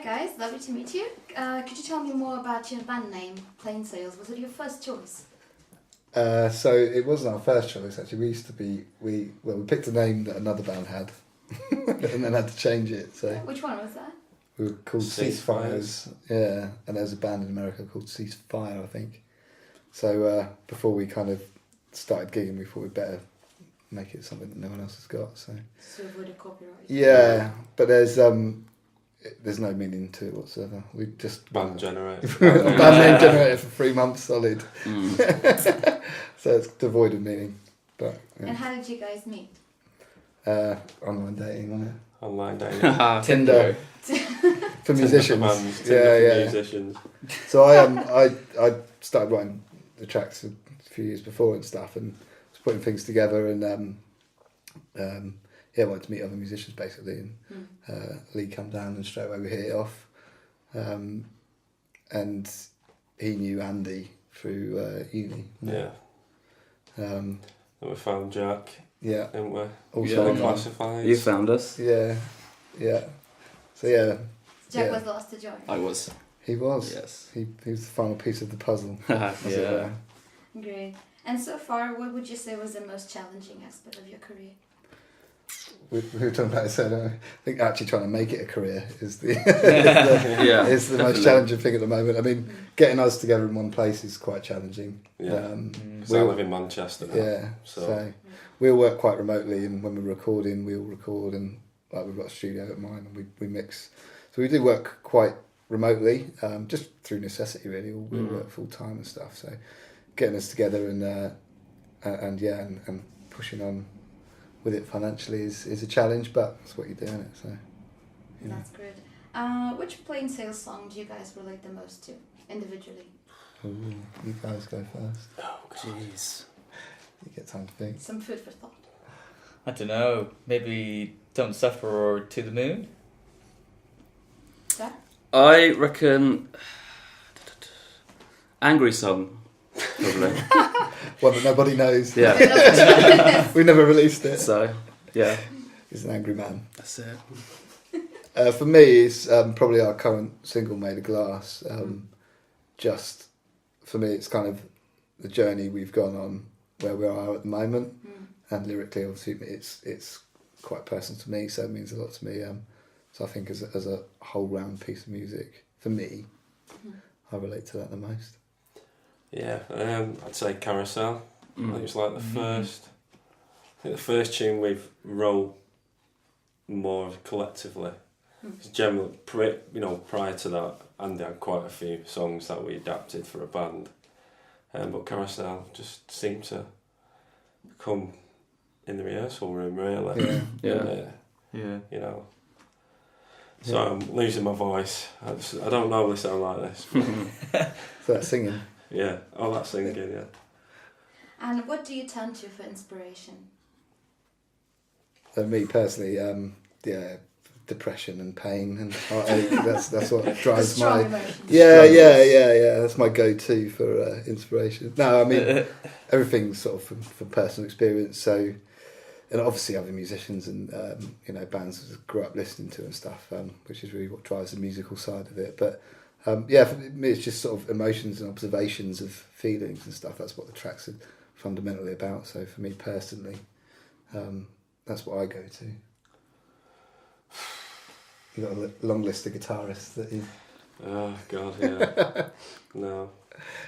Hi guys, lovely to meet you. Could you tell me more about your band name, Plain Sails? Was it your first choice? So it wasn't our first choice actually. We picked a name that another band had, and then had to change it. So Which one was that? we were called Ceasefires. Yeah, and there's a band in America called Ceasefire, I think. So before we kind of started gigging, we thought we'd better make it something that no one else has got. So To avoid a copyright. yeah, but there's no meaning to it whatsoever. We just Band generator. band name generator for 3 months solid. So it's devoid of meaning. But yeah. And how did you guys meet? Online dating, wasn't it? Online dating. Tinder for musicians. For musicians. So I started writing the tracks a few years before and stuff, and was putting things together, and wanted to meet other musicians basically, and Lee come down and straight away we hit it off, and he knew Andy through uni. Yeah. And we found Jack. Yeah. Didn't we? Also Classifieds. You found us. Yeah. So yeah. Jack was the last to join. I was. He was. Yes. He was the final piece of the puzzle. Yeah. Great. And so far, what would you say was the most challenging aspect of your career? We were talking about it, so I think actually trying to make it a career is the is the most challenging thing at the moment. I mean, getting us together in one place is quite challenging. Yeah. I live in Manchester now. Yeah. So we all work quite remotely, and when we're recording, we all record, and like we've got a studio at mine, and we mix. So we do work quite remotely, just through necessity really. We work full time and stuff. So getting us together and pushing on with it financially is a challenge, but that's what you're doing it. So That's great. Which Plain Sails song do you guys relate the most to individually? Ooh, you guys go first. Oh, jeez. You get time to think. Some food for thought. I don't know. Maybe Don't Suffer or To the Moon? That? I reckon Angry Song, probably. One that nobody knows. Yeah. We never released it. So, yeah. He's an angry man. That's it. For me, it's probably our current single, Made of Glass. Just, for me, it's kind of the journey we've gone on where we are at the moment. And lyrically, obviously, it's quite personal to me, so it means a lot to me. So I think as a whole round piece of music, for me, I relate to that the most. Yeah, I'd say Carousel. I think it's like the first. I think the first tune we've wrote more collectively. Because generally, prior to that, Andy had quite a few songs that we adapted for a band, but Carousel just seemed to come in the rehearsal room, really. Yeah. So I'm losing my voice. I don't normally sound like this. So that's singing. Yeah. Oh, that's singing. Yeah. And what do you turn to for inspiration? For me personally, depression and pain and heartache. that's what drives my. Emotions. Yeah. That's my go-to for inspiration. No, I mean everything's sort of from personal experience. So, and obviously other musicians and bands I grew up listening to and stuff, which is really what drives the musical side of it. But for me, it's just sort of emotions and observations of feelings and stuff. That's what the tracks are fundamentally about. So for me personally, that's what I go to. You got a long list of guitarists that you. Oh God, yeah. No,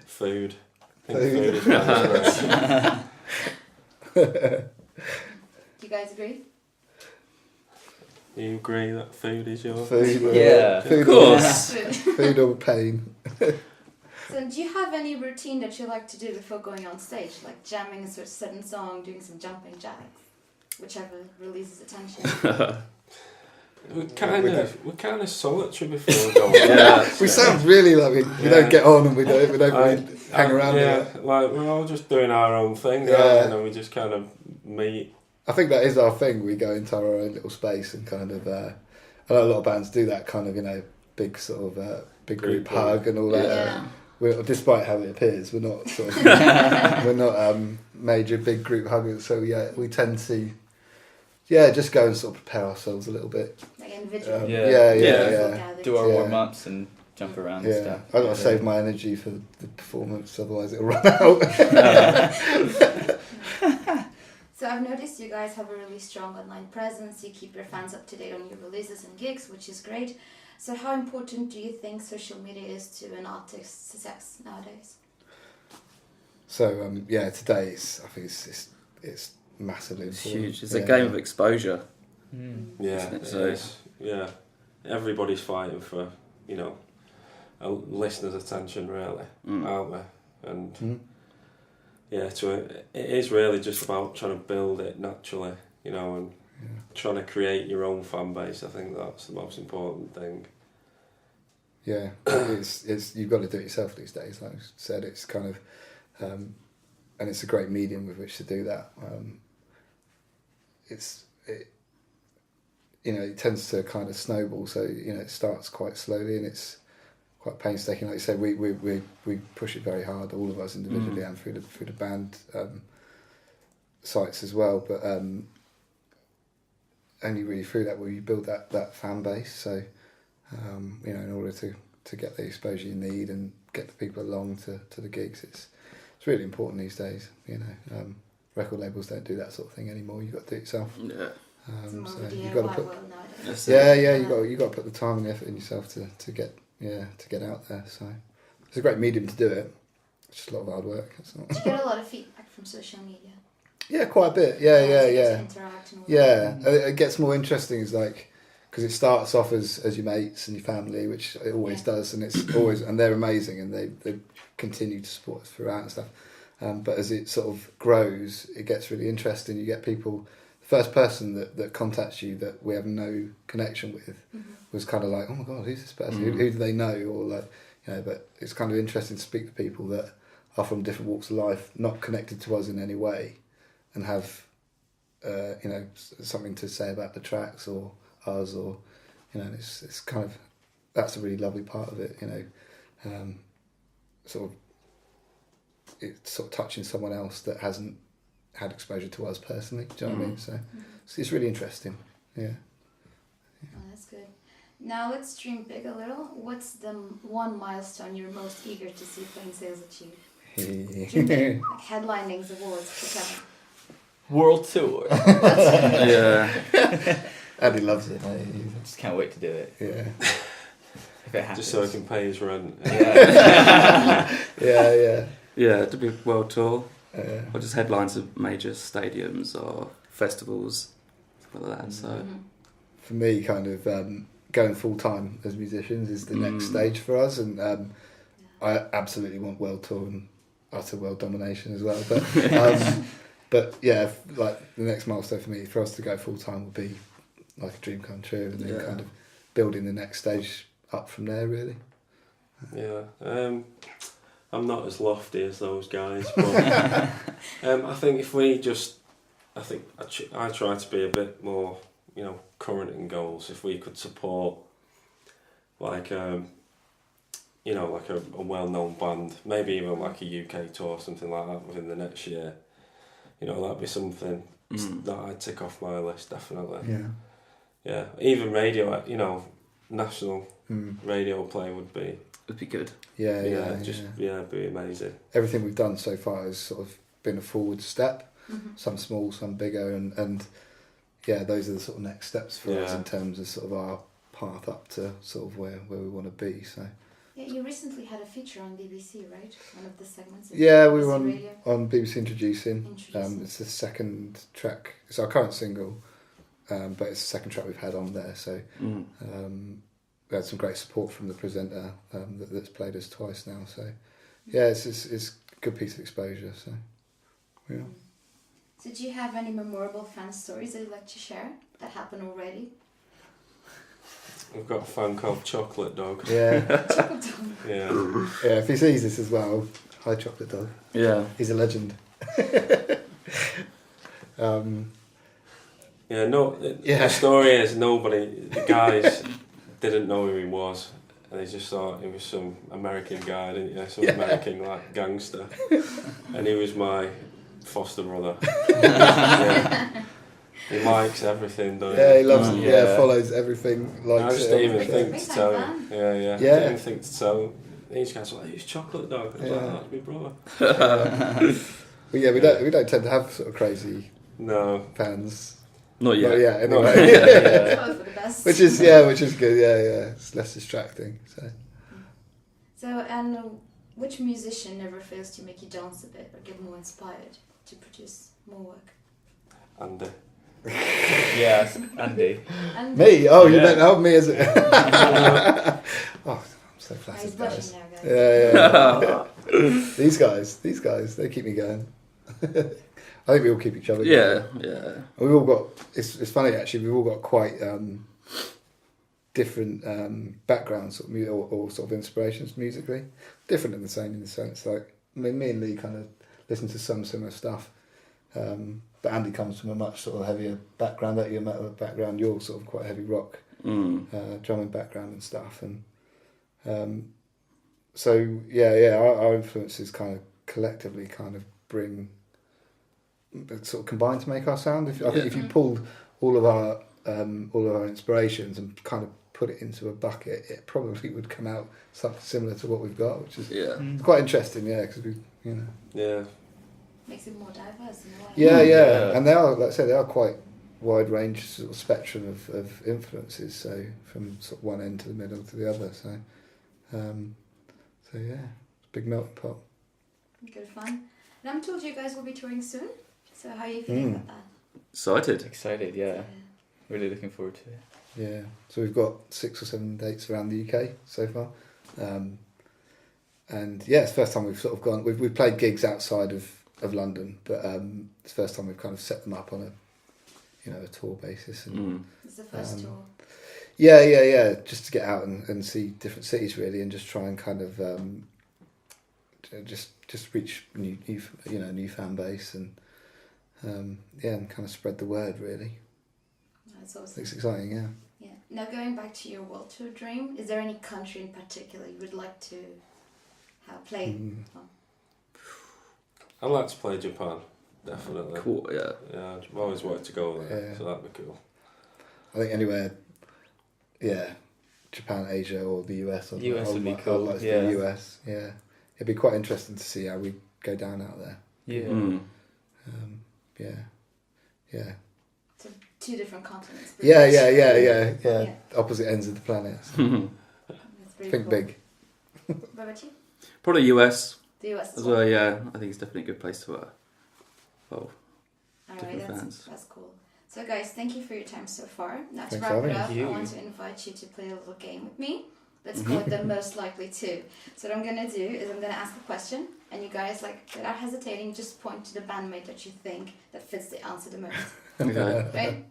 food. I think food is my favorite. Do you guys agree? Do you agree that food is your Food, Yeah, food of course. Food or pain. So do you have any routine that you like to do before going on stage, like jamming a certain song, doing some jumping jacks, whichever releases attention? We're kind of solitary before we go. We sound really like we don't get on and we don't really hang around. Like we're all just doing our own thing, and then we just kind of meet. I think that is our thing. We go into our own little space and kind of. I know a lot of bands do that kind of big sort of big group hug and all that. Yeah. Despite how it appears, we're not sort of major big group huggers. So we tend to just go and sort of prepare ourselves a little bit. Like individual. Yeah. Do our Yeah. warm-ups and jump around and Yeah, stuff. I've got to save my energy for the performance, otherwise it'll run out. So I've noticed you guys have a really strong online presence. You keep your fans up to date on your releases and gigs, which is great. So how important do you think social media is to an artist's success nowadays? So today I think it's massively It's important. huge. It's a game of exposure. Yeah, Isn't it? it is. Yeah, everybody's fighting for a listener's attention, really, aren't they? And it is really just about trying to build it naturally, and trying to create your own fan base. I think that's the most important thing. Yeah, it's you've got to do it yourself these days. Like I said, it's kind of, and it's a great medium with which to do that. It tends to kind of snowball. So it starts quite slowly and it's quite painstaking. Like you said, we push it very hard, all of us individually and through the band sites as well. But only really through that will you build that fan base. So in order to get the exposure you need and get the people along to the gigs, it's really important these days. Record labels don't do that sort of thing anymore. You've got to do it yourself. Yeah. So you've got to put you got to put the time and effort in yourself to get out there. So it's a great medium to do it. It's just a lot of hard work. Do you get a lot of feedback from social media? Yeah, quite a bit. Yeah. Interacting with It gets more interesting. Is like because it starts off as your mates and your family, which it always does, and it's always and they're amazing and they continue to support us throughout and stuff. But as it sort of grows, it gets really interesting. You get people. The first person that contacts you that we have no connection with was kind of like, oh my god, who's this person? Who do they know? Or like, but it's kind of interesting to speak to people that are from different walks of life, not connected to us in any way, and have something to say about the tracks or us, or it's kind of that's a really lovely part of it. It's sort of touching someone else that hasn't had exposure to us personally. Do you know what I mean? So it's really interesting. Yeah. Oh, that's good. Now let's dream big a little. What's the one milestone you're most eager to see Plain Sales achieve? Dream big, like headlinings, awards, whatever. World tour. Yeah. Andy loves it. Just can't wait to do it. Yeah. If it happens. Just so I can pay his rent. Yeah. To be a world tour. Or just headlines of major stadiums or festivals, stuff like that. So for me, kind of going full time as musicians is the next stage for us, and I absolutely want world tour and utter world domination as well. But yeah, like the next milestone for me, for us to go full time, would be like a dream come true, and then kind of building the next stage up from there. Really. Yeah. I'm not as lofty as those guys, but I think if we I try to be a bit more, current in goals. If we could support, like a well-known band, maybe even like a UK tour or something like that within the next year, that'd be something that I'd tick off my list, definitely. Yeah. Yeah, even radio, national radio play would be good. Yeah, it'd be amazing. Everything we've done so far has sort of been a forward step, some small, some bigger, and those are the sort of next steps for us in terms of sort of our path up to sort of where we want to be. So. Yeah, you recently had a feature on BBC, right? One of the segments. Yeah, we were on BBC Introducing. It's the second track. It's our current single, but it's the second track we've had on there. So. We had some great support from the presenter that's played us twice now. So, it's a good piece of exposure. So, yeah. So, do you have any memorable fan stories that you'd like to share that happened already? We've got a fan called Chocolate Dog. Yeah. Chocolate Dog. Yeah. Yeah, if he sees this as well, hi Chocolate Dog. Yeah. He's a legend. The story is the guys didn't know who he was. They just thought he was some American guy, didn't you? Some American gangster. And he was my foster brother. He likes everything, doesn't Yeah, he loves it. Yeah. Yeah, follows everything. I Likes just it. didn't even everything. think to Big tell time him. fan. Yeah. Yeah. Didn't even think to tell him. Each guy's like, "Who's chocolate dog?" I was like, Yeah. "Oh, it's my brother." But yeah, we don't tend to have sort of crazy No. fans. Not yet. Not yet, anyway. Not yet. Yeah. Both for the best. which is good. Yeah. It's less distracting. So, and which musician never fails to make you dance a bit or get more inspired to produce more work? Andy. Yes, Andy. And Me? Oh, you Yeah. don't help me, is it? Oh, I'm so he's flattered, blushing guys. now, guys. Yeah. These guys, they keep me going. I think we all keep each other going. Yeah. We've all got. It's funny actually. We've all got quite different backgrounds or sort of inspirations musically. Different and the same in the sense. Like me and Lee kind of listen to some similar stuff. But Andy comes from a much sort of heavier background. That your metal background. You're sort of quite heavy rock, drumming background and stuff. And so our influences kind of collectively kind of bring. Sort of combine to make our sound. I think if you pulled all of our inspirations and kind of put it into a bucket, it probably would come out something similar to what we've got, which is it's quite interesting. Yeah, because Yeah. Makes it more diverse in a way. Yeah, and they are, like I said, they are quite wide range sort of spectrum of influences. So from sort of one end to the middle to the other. So it's a big melting pot. Good fun. And I'm told you guys will be touring soon. So how are you feeling about that? Excited. Excited, yeah. Really looking forward to it. Yeah, so we've got 6 or 7 dates around the UK so far, and yeah, it's the first time we've sort of gone. We've played gigs outside of London, but it's the first time we've kind of set them up on a tour basis. And It's the first tour. yeah, just to get out and see different cities really, and just try and kind of just reach new fan base and and kind of spread the word really. That's awesome. It's exciting, yeah. Yeah. Now going back to your world tour dream, is there any country in particular you would like to have play? I'd like to play Japan, definitely. Cool. Yeah. Yeah, I've always wanted to go there, Yeah. so that'd be cool. I think anywhere, Japan, Asia, or the US. US would be I'd cool, like to yeah. do the US, yeah. It'd be quite interesting to see how we go down out there. Yeah. Yeah. So 2 different continents. Yeah. Opposite ends of the planet. So That's pretty think cool. big. What about you? Probably US The US as well. Yeah, I think it's definitely a good place to work. Well, Alright, different fans. that's cool. So guys, thank you for your time so far. Now to Thanks wrap for it having up, me. I want to invite you to play a little game with me. Let's call it the most likely to. So what I'm gonna do is I'm gonna ask a question, and you guys, without hesitating, just point to the bandmate that you think that fits the answer the most. okay. Right?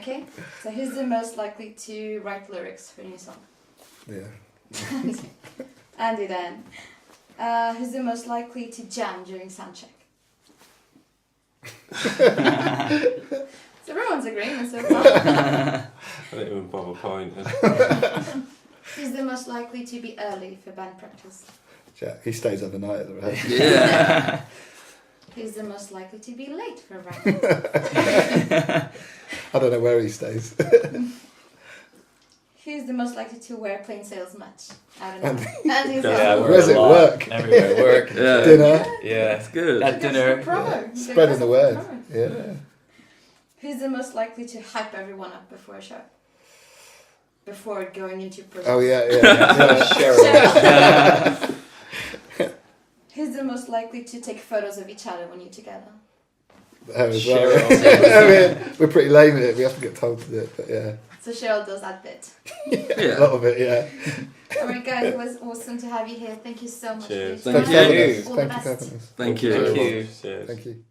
Okay. So who's the most likely to write lyrics for a new song? Yeah. Andy then. Who's the most likely to jam during soundcheck? So everyone's agreeing so far. I didn't even bother pointing. Who's the most likely to be early for band practice? Jack, he stays overnight at the rehearsal. Yeah. Who's the most likely to be late for a practice? I don't know where he stays. Who's the most likely to wear plain sails much? I don't know. Andy's Yeah, also- we're Where's a it? lot. Work? Everywhere. Work. Yeah. Dinner. Yeah. It's good. At dinner. Spreading the word. Yeah. Who's the most likely to hype everyone up before a show? Before going into prison? Oh yeah. Cheryl. Who's the most likely to take photos of each other when you're together? Her as well. Cheryl. We're pretty lame at it. We have to get told to do it, but yeah. So Cheryl does that bit. A lot of it, yeah. Alright guys, it was awesome to have you here. Thank you so much Cheers. for your Thank time. you. All the Thank you for best. having us. Thank you. Thank you. Cheers. Thank you.